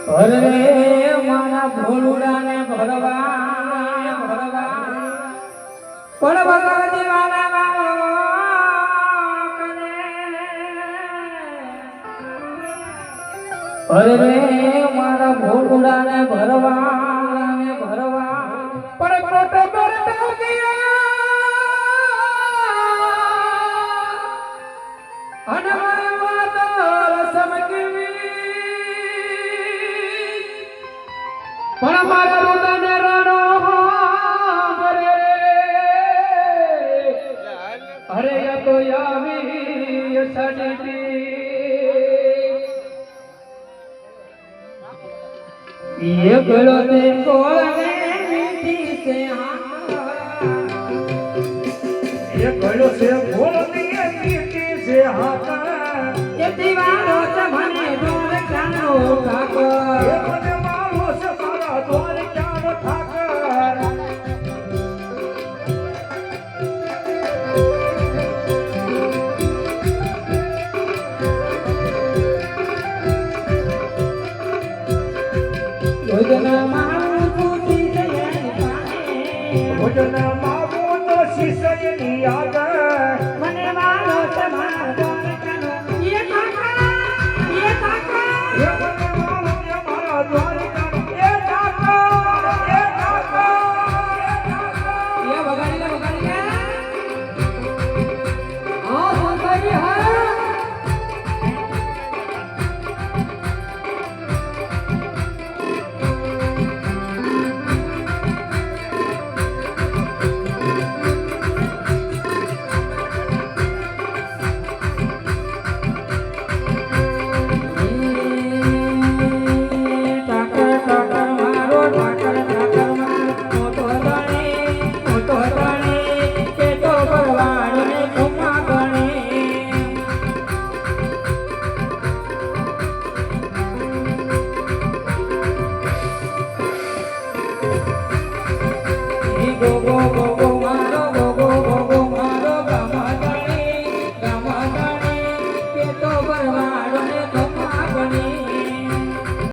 અરે મારા ભોલુડાને ભરવા પણ ભગવતી વાલા અરે મારા ભોલુડાને ભરવા પણ કોટો કરતો ગયા અને મારી માતા રસમ કેવી પણ મારા રુદને રણો અરે તો આવી સડી ये गलो ते कोलने मीठी से ये गलो से बोलती है मीठी से हाथ ये दीवारों से भने डोर कानो ठाकर ये बने मारो से सारा डोर कानो ठाकर भोजन मागो तो शिष्यनी याद मने मारो समारो ये काका ये मने मारो ये मारा द्वार ये काका ये बगाड़ी ले हां सुंदरी है go